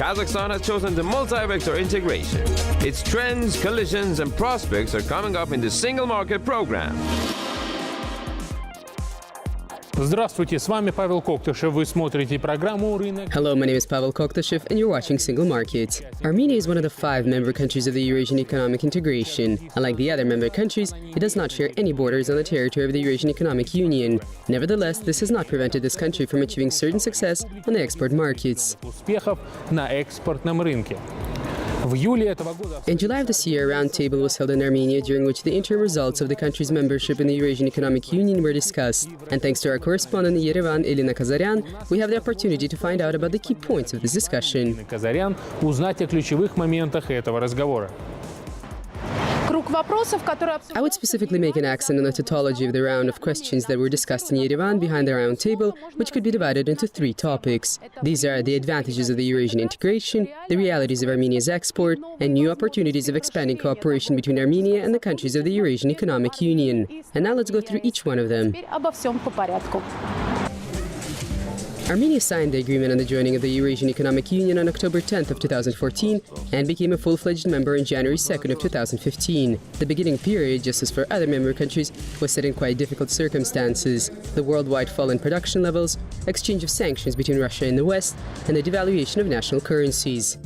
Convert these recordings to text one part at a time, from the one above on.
Kazakhstan has chosen the multi-vector integration. Its trends, collisions, and prospects are coming up in the Single Market Program. Здравствуйте, с вами Павел Коктышев. Вы смотрите программу «Рынок». Hello, my name is Pavel Koktyshev, and you're watching Single Market. Armenia is one of the 5 member countries of the Eurasian Economic Integration. Unlike the other member countries, it does not share any borders on the territory of the Eurasian Economic Union. Nevertheless, this has not prevented this country from achieving certain success on the export markets. Успехов на экспортном рынке. В июле этого года... In July of this year, a roundtable was held in Armenia, during which the interim results of the country's membership in the Eurasian Economic Union were discussed. And thanks to our correspondent in Yerevan, Elina Kazaryan, we have the opportunity to find out about the key points of this discussion. Казарян узнать о ключевых моментах этого разговора. I would specifically make an accent on the tautology of the round of questions that were discussed in Yerevan behind the round table, which could be divided into 3 topics. These are the advantages of the Eurasian integration, the realities of Armenia's export, and new opportunities of expanding cooperation between Armenia and the countries of the Eurasian Economic Union. And now let's go through each one of them. Armenia signed the agreement on the joining of the Eurasian Economic Union on October 10th of 2014 and became a full-fledged member on January 2nd of 2015. The beginning period, just as for other member countries, was set in quite difficult circumstances: the worldwide fall in production levels, exchange of sanctions between Russia and the West, and the devaluation of national currencies.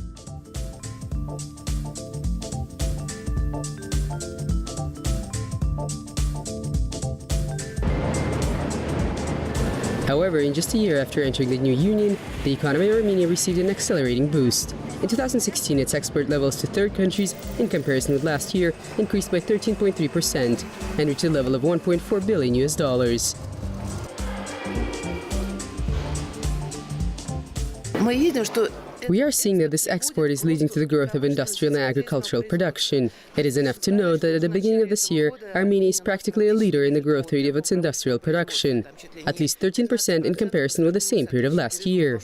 However, in just a year after entering the new union, the economy of Armenia received an accelerating boost. In 2016, its export levels to third countries, in comparison with last year, increased by 13.3% and reached a level of $1.4 billion. We are seeing that this export is leading to the growth of industrial and agricultural production. It is enough to note that at the beginning of this year, Armenia is practically a leader in the growth rate of its industrial production, at least 13% in comparison with the same period of last year.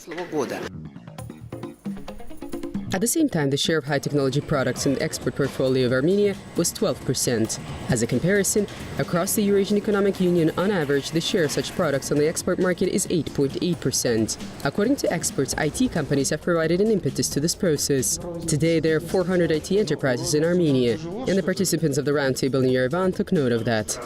At the same time, the share of high-technology products in the export portfolio of Armenia was 12%. As a comparison, across the Eurasian Economic Union, on average, the share of such products on the export market is 8.8%. According to experts, IT companies have provided an impetus to this process. Today, there are 400 IT enterprises in Armenia, and the participants of the roundtable in Yerevan took note of that.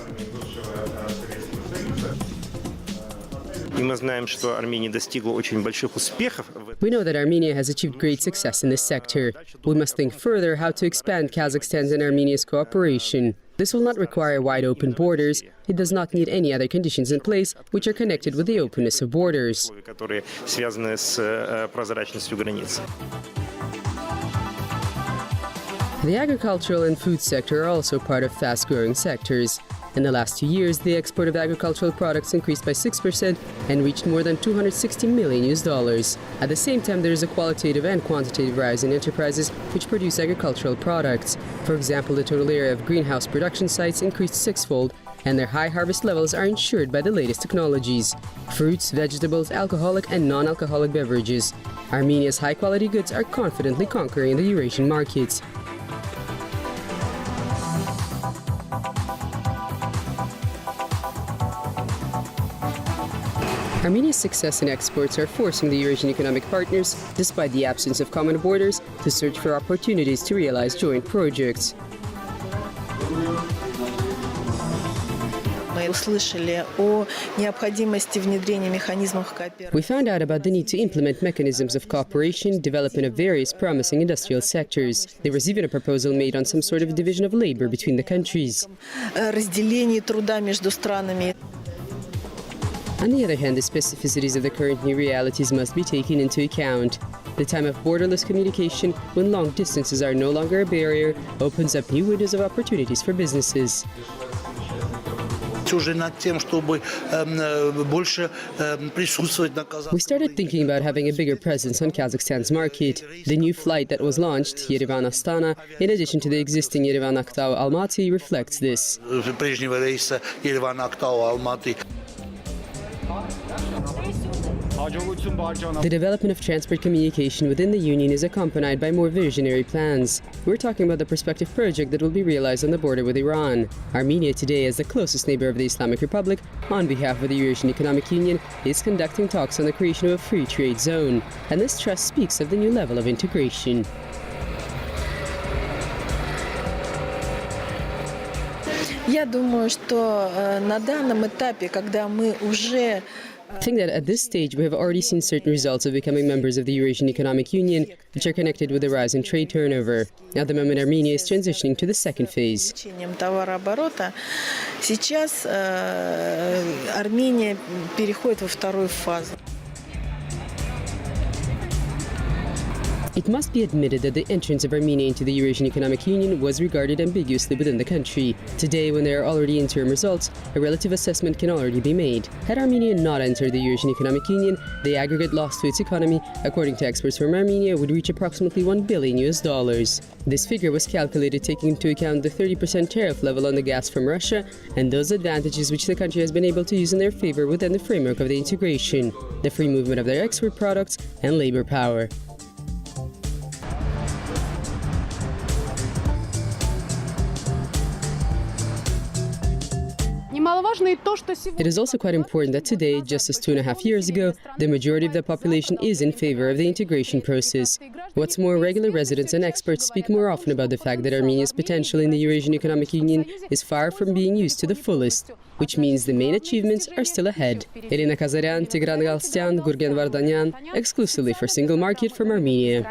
We know that Armenia has achieved great success in this sector. We must think further how to expand Kazakhstan's and Armenia's cooperation. This will not require wide open borders. It does not need any other conditions in place which are connected with the openness of borders. The agricultural and food sector are also part of fast-growing sectors. In the last 2 years, the export of agricultural products increased by 6% and reached more than $260 million. At the same time, there is a qualitative and quantitative rise in enterprises which produce agricultural products. For example, the total area of greenhouse production sites increased 6-fold, and their high harvest levels are ensured by the latest technologies: fruits, vegetables, alcoholic and non-alcoholic beverages. Armenia's high-quality goods are confidently conquering the Eurasian markets. Armenia's success in exports are forcing the Eurasian economic partners, despite the absence of common borders, to search for opportunities to realize joint projects. We found out about the need to implement mechanisms of cooperation, development of various promising industrial sectors. There was even a proposal made on some sort of division of labor between the countries. On the other hand, the specificities of the current new realities must be taken into account. The time of borderless communication, when long distances are no longer a barrier, opens up new windows of opportunities for businesses. We started thinking about having a bigger presence on Kazakhstan's market. The new flight that was launched, Yerevan-Astana, in addition to the existing Yerevan-Aktau-Almaty, reflects this. The development of transport communication within the Union is accompanied by more visionary plans. We're talking about the prospective project that will be realized on the border with Iran. Armenia today, as the closest neighbor of the Islamic Republic, on behalf of the Eurasian Economic Union, is conducting talks on the creation of a free trade zone. And this trust speaks of the new level of integration. Я думаю, что на данном этапе, когда мы уже I think that at this stage we have already seen certain results of becoming members of the Eurasian Economic Union, which are connected with the rise in trade turnover. At the moment, Armenia is transitioning to the second phase. Товарооборота, сейчас Армения переходит во вторую фазу. It must be admitted that the entrance of Armenia into the Eurasian Economic Union was regarded ambiguously within the country. Today, when there are already interim results, a relative assessment can already be made. Had Armenia not entered the Eurasian Economic Union, the aggregate loss to its economy, according to experts from Armenia, would reach approximately $1 billion. This figure was calculated taking into account the 30% tariff level on the gas from Russia and those advantages which the country has been able to use in their favor within the framework of the integration, the free movement of their export products and labor power. It is also quite important that today, just as 2.5 years ago, the majority of the population is in favor of the integration process. What's more, regular residents and experts speak more often about the fact that Armenia's potential in the Eurasian Economic Union is far from being used to the fullest, which means the main achievements are still ahead. Irina Kazaryan, Tigran Galstyan, Gurgen Vardanyan, exclusively for Single Market from Armenia.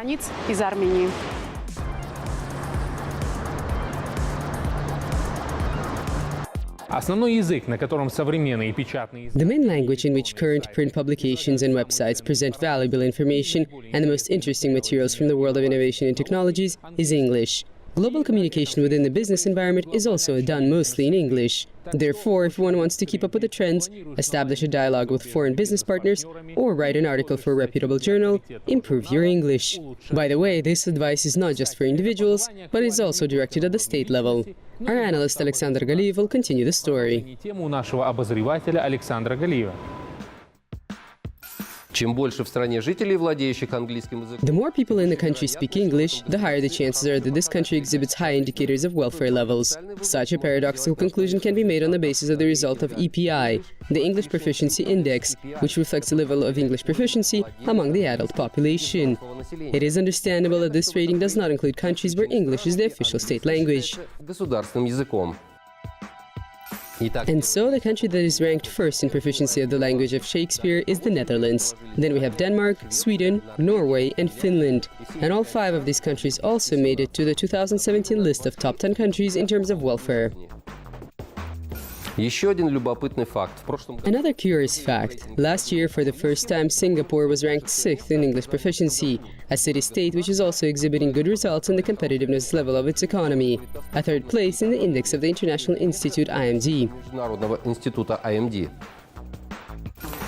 Основной язык, на котором современные печатные The main language in which current print publications and websites present valuable information and the most interesting materials from the world of innovation and technologies is English. Global communication within the business environment is also done mostly in English. Therefore, if one wants to keep up with the trends, establish a dialogue with foreign business partners, or write an article for a reputable journal, improve your English. By the way, this advice is not just for individuals, but is also directed at the state level. Our analyst Alexander Galiyev will continue the story. Тему нашего обозревателя Александра Галиева. Чем больше в стране жителей, владеющих английским языком, The more people in the country speak English, the higher the chances are that this country exhibits high indicators of welfare levels. Such a paradoxical conclusion can be made on the basis of the result of EPI, the English Proficiency Index, which reflects the level of English proficiency among the adult population. It is understandable that this rating does not include countries where English is the official state language. государственным языком. And so the country that is ranked first in proficiency of the language of Shakespeare is the Netherlands. Then we have Denmark, Sweden, Norway and Finland. And all 5 of these countries also made it to the 2017 list of top 10 countries in terms of welfare. Еще один любопытный факт. В прошлом году Another curious fact. Last year, for the first time, Singapore was ranked 6th in English proficiency, a city-state which is also exhibiting good results in the competitiveness level of its economy, a 3rd place in the index of the International Institute IMD. Международного института IMD.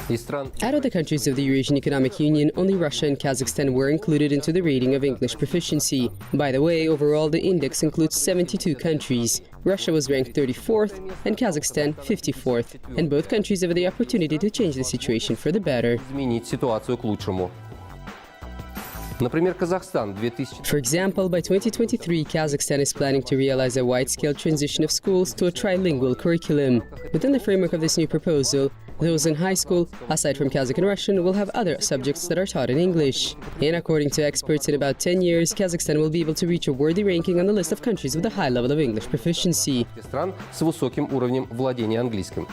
Из стран Out of the countries of the Eurasian Economic Union, only Russia and Kazakhstan were included into the rating of English proficiency. By the way, overall the index includes 72 countries. Russia was ranked 34th and Kazakhstan 54th, and both countries have the opportunity to change the situation for the better. изменить ситуацию к лучшему. Например, Казахстан 2000. For example, by 2023, Kazakhstan is planning to realize a wide-scale transition of schools to a trilingual curriculum. Within the framework of this new proposal, those in high school, aside from Kazakh and Russian, will have other subjects that are taught in English. And according to experts, in about 10 years, Kazakhstan will be able to reach a worthy ranking on the list of countries with a high level of English proficiency. Стран с высоким уровнем владения английским.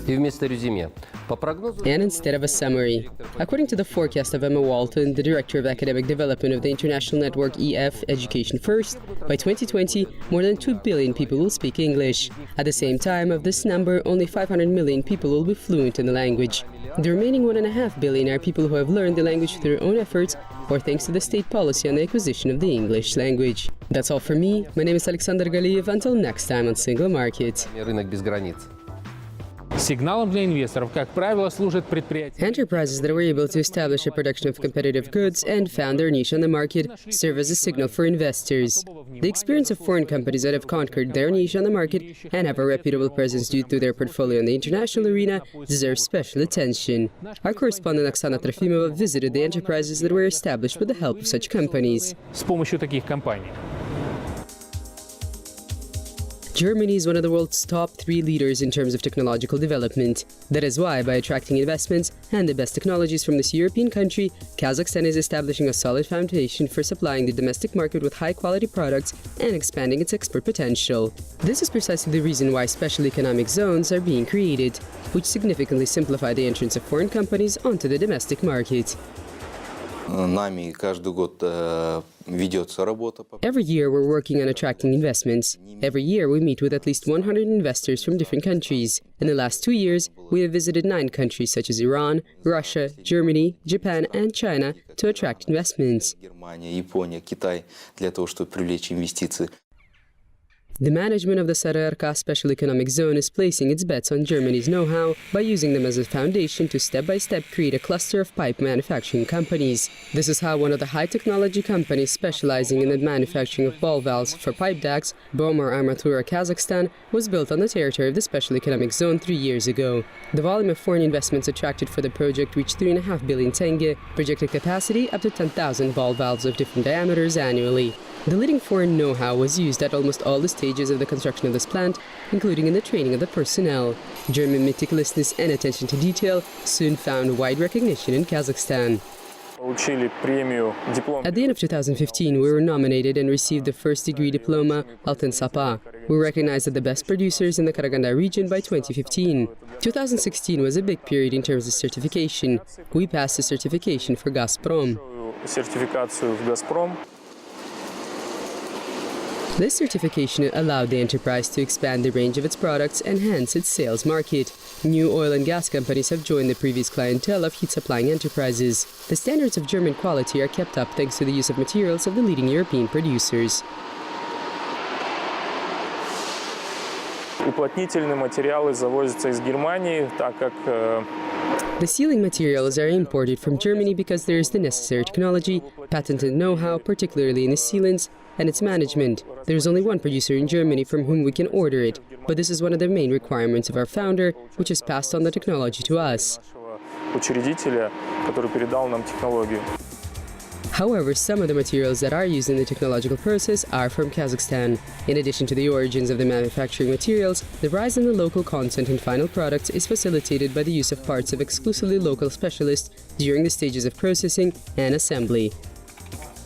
И вместо резюме. По прогнозу And instead of a summary, according to the forecast of Emma Walton, the Director of Academic Development of the international network EF Education First, by 2020, more than 2 billion people will speak English. At the same time, of this number, only 500 million people will be fluent in the language. The remaining 1.5 billion are people who have learned the language through their own efforts or thanks to the state policy on the acquisition of the English language. That's all for me. My name is Alexander Galiyev. Until next time on Single Market. Рынок без границ. Сигналом для инвесторов, как правило, служат предприятия. Enterprises that were able to establish a production of competitive goods and found their niche on the market serve as a signal for investors. The experience of foreign companies that have conquered their niche on the market and have a reputable presence due to their portfolio in the international arena deserves special attention. Our correspondent Oksana Trofimova visited the enterprises that were established with the help of such companies. С помощью таких компаний. Germany is one of the world's top 3 leaders in terms of technological development. That is why, by attracting investments and the best technologies from this European country, Kazakhstan is establishing a solid foundation for supplying the domestic market with high-quality products and expanding its export potential. This is precisely the reason why special economic zones are being created, which significantly simplify the entrance of foreign companies onto the domestic market. Нами каждый год ведется работа. Every year we're working on attracting investments. Every year we meet with at least 100 investors from different countries. In the last 2 years, we have visited 9 countries such as Iran, Russia, Germany, Japan and China to attract investments. Германия, Япония, Китай для того, чтобы привлечь инвестиции. The management of the Sary Arka Special Economic Zone is placing its bets on Germany's know-how by using them as a foundation to step-by-step create a cluster of pipe manufacturing companies. This is how one of the high-technology companies specializing in the manufacturing of ball valves for pipe ducts, Bomar Armatura Kazakhstan, was built on the territory of the Special Economic Zone 3 years ago. The volume of foreign investments attracted for the project reached 3.5 billion tenge, projected capacity up to 10,000 ball valves of different diameters annually. The leading foreign know-how was used at almost all the stages of the construction of this plant, including in the training of the personnel. German meticulousness and attention to detail soon found wide recognition in Kazakhstan. At the end of 2015, we were nominated and received the first degree diploma, Altın Sapa. We were recognized as the best producers in the Karaganda region by 2015. 2016 was a big period in terms of certification. We passed the certification for Gazprom. This certification allowed the enterprise to expand the range of its products and hence its sales market. New oil and gas companies have joined the previous clientele of heat-supplying enterprises. The standards of German quality are kept up thanks to the use of materials of the leading European producers. Уплотнительные материалы завозятся из Германии, так как The sealing materials are imported from Germany because there is the necessary technology, patented know-how, particularly in the sealants, and its management. There is only one producer in Germany from whom we can order it, but this is one of the main requirements of our founder, which has passed on the technology to us. учредителя, который передал нам технологию. However, some of the materials that are used in the technological process are from Kazakhstan. In addition to the origins of the manufacturing materials, the rise in the local content in final products is facilitated by the use of parts of exclusively local specialists during the stages of processing and assembly.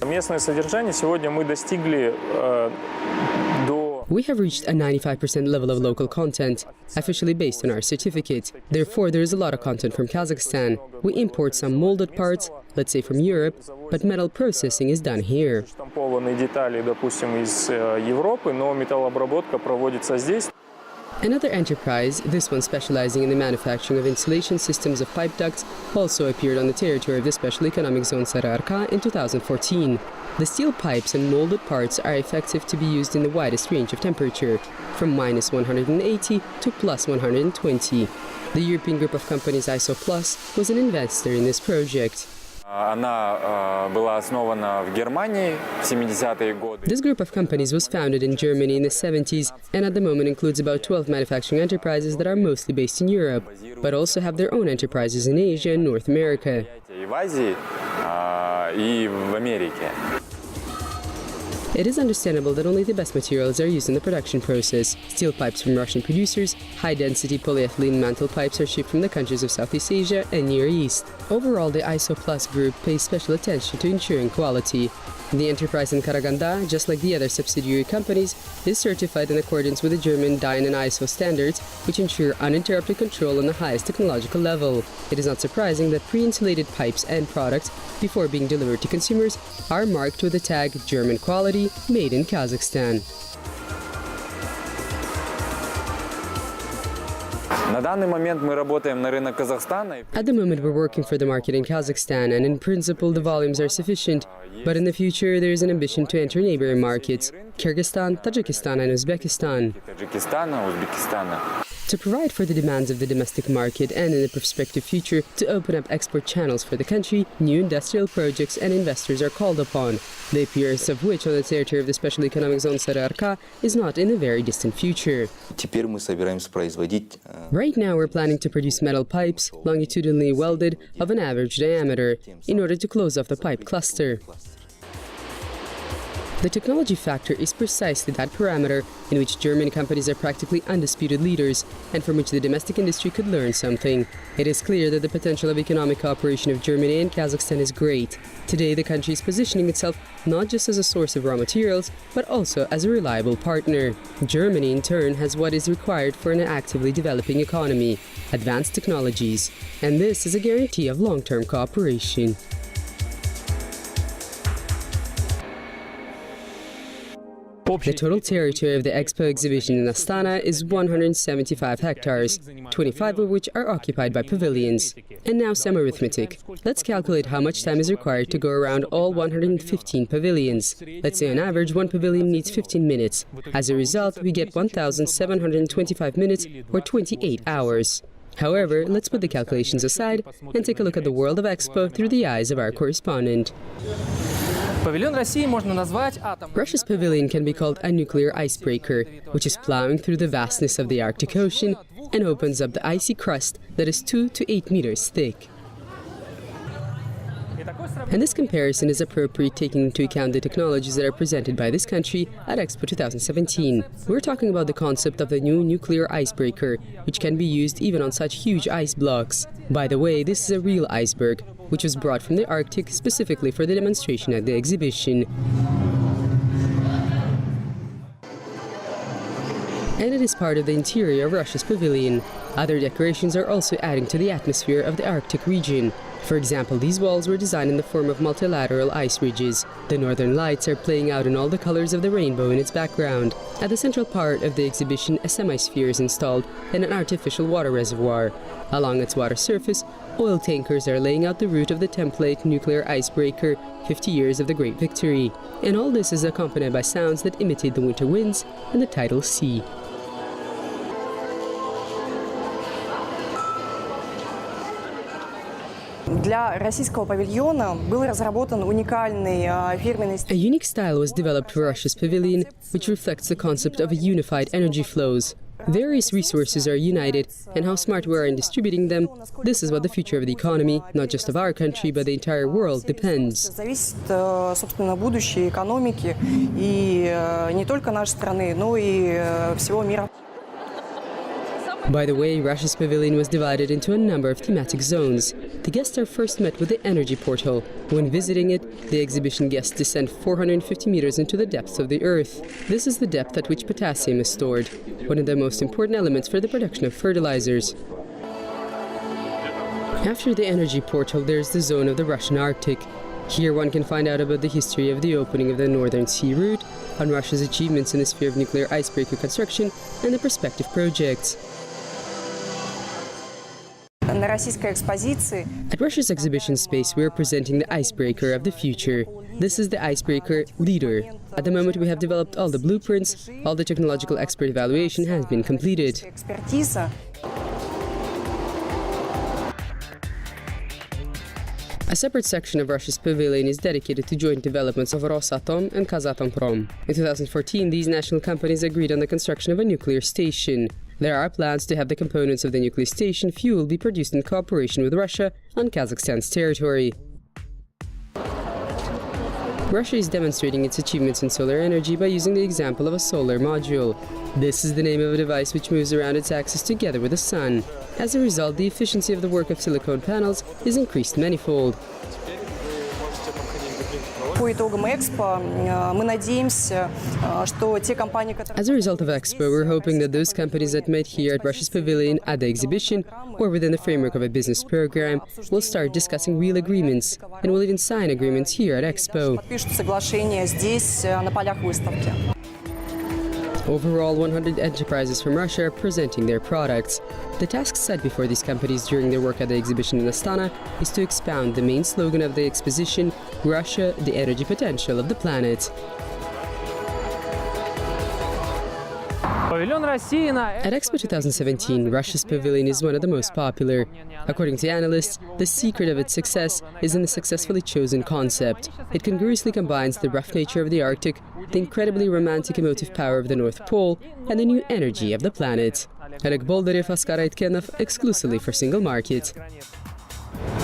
Местное содержание сегодня мы достигли до We have reached a 95% level of local content, officially based on our certificate. Therefore, there is a lot of content from Kazakhstan. We import some molded parts, let's say from Europe, but metal processing is done here. штампованные детали, допустим, из Европы, но металлообработка проводится здесь. Another enterprise, this one specializing in the manufacturing of insulation systems of pipe ducts, also appeared on the territory of the Special Economic Zone Sary Arka in 2014. The steel pipes and molded parts are effective to be used in the widest range of temperature, from minus 180 to plus 120. The European group of companies ISO Plus was an investor in this project. Она была основана в Германии в 70-е годы. This group of companies was founded in Germany in the 70s and at the moment includes about 12 manufacturing enterprises that are mostly based in Europe, but also have their own enterprises in Asia and North America. И в Азии, и в Америке. It is understandable that only the best materials are used in the production process. Steel pipes from Russian producers, high-density polyethylene mantle pipes are shipped from the countries of Southeast Asia and Near East. Overall, the ISO Plus group pays special attention to ensuring quality. The enterprise in Karaganda, just like the other subsidiary companies, is certified in accordance with the German DIN and ISO standards, which ensure uninterrupted control on the highest technological level. It is not surprising that pre-insulated pipes and products, before being delivered to consumers, are marked with the tag German quality, made in Kazakhstan. На данный момент мы работаем на рынок Казахстана. At the moment, we're working for the market in Kazakhstan, and in principle, the volumes are sufficient. But in the future, there is an ambition to enter neighboring markets, Kyrgyzstan, Tajikistan, and Uzbekistan. Таджикистана, Узбекистана. To provide for the demands of the domestic market and in the prospective future to open up export channels for the country, new industrial projects and investors are called upon, the appearance of which on the territory of the Special Economic Zone Sary Arka is not in the very distant future. Теперь мы собираемся производить Right now we're planning to produce metal pipes, longitudinally welded, of an average diameter, in order to close off the pipe cluster. The technology factor is precisely that parameter in which German companies are practically undisputed leaders and from which the domestic industry could learn something. It is clear that the potential of economic cooperation of Germany and Kazakhstan is great. Today the country is positioning itself not just as a source of raw materials, but also as a reliable partner. Germany in turn has what is required for an actively developing economy, advanced technologies, and this is a guarantee of long-term cooperation. The total territory of the EXPO exhibition in Astana is 175 hectares, 25 of which are occupied by pavilions. And now some arithmetic. Let's calculate how much time is required to go around all 115 pavilions. Let's say on average one pavilion needs 15 minutes. As a result, we get 1,725 minutes or 28 hours. However, let's put the calculations aside and take a look at the world of EXPO through the eyes of our correspondent. Russia's pavilion can be called a nuclear icebreaker, which is plowing through the vastness of the Arctic Ocean and opens up the icy crust that is 2 to 8 meters thick. And this comparison is appropriate taking into account the technologies that are presented by this country at EXPO 2017. We're talking about the concept of the new nuclear icebreaker, which can be used even on such huge ice blocks. By the way, this is a real iceberg, which was brought from the Arctic specifically for the demonstration at the exhibition. And it is part of the interior of Russia's pavilion. Other decorations are also adding to the atmosphere of the Arctic region. For example, these walls were designed in the form of multilateral ice ridges. The northern lights are playing out in all the colors of the rainbow in its background. At the central part of the exhibition, a semi-sphere is installed and an artificial water reservoir. Along its water surface, oil tankers are laying out the route of the template nuclear icebreaker, 50 years of the Great Victory. And all this is accompanied by sounds that imitate the winter winds and the tidal sea. Для российского павильона был разработан уникальный фирменный... A unique style was developed for Russia's pavilion, which reflects the concept of unified energy flows. Various resources are united, and how smart we are in distributing them, this is what the future of the economy, not just of our country, but the entire world, depends. Зависит, собственно, будущее экономики и не только нашей страны, но и всего мира. By the way, Russia's pavilion was divided into a number of thematic zones. The guests are first met with the energy portal. When visiting it, the exhibition guests descend 450 meters into the depths of the earth. This is the depth at which potassium is stored, one of the most important elements for the production of fertilizers. After the energy portal, there's the zone of the Russian Arctic. Here one can find out about the history of the opening of the Northern Sea route, on Russia's achievements in the sphere of nuclear icebreaker construction, and the prospective projects. At Russia's exhibition space, we are presenting the icebreaker of the future. This is the icebreaker Leader. At the moment, we have developed all the blueprints, all the technological expert evaluation has been completed. A separate section of Russia's pavilion is dedicated to joint developments of Rosatom and Kazatomprom. In 2014, these national companies agreed on the construction of a nuclear station. There are plans to have the components of the nuclear station fuel be produced in cooperation with Russia on Kazakhstan's territory. Russia is demonstrating its achievements in solar energy by using the example of a solar module. This is the name of a device which moves around its axis together with the sun. As a result, the efficiency of the work of silicone panels is increased manifold. As a result of EXPO, we're hoping that those companies that met here at Russia's pavilion at the exhibition or within the framework of a business program will start discussing real agreements and will even sign agreements here at EXPO. Overall, 100 enterprises from Russia are presenting their products. The task set before these companies during their work at the exhibition in Astana is to expound the main slogan of the exposition, Russia, the energy potential of the planet. At EXPO 2017, Russia's pavilion is one of the most popular. According to analysts, the secret of its success is in the successfully chosen concept. It congruously combines the rough nature of the Arctic, the incredibly romantic emotive power of the North Pole, and the new energy of the planet. Oleg Boldarev, Oskar Aitkенов, exclusively for Single Market.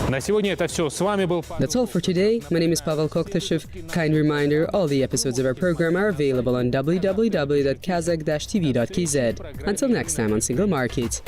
На сегодня это все. С вами был... That's all for today. My name is Pavel Koktyshev. Kind reminder, all the episodes of our program are available on www.kazakh-tv.kz. Until next time on Single Market.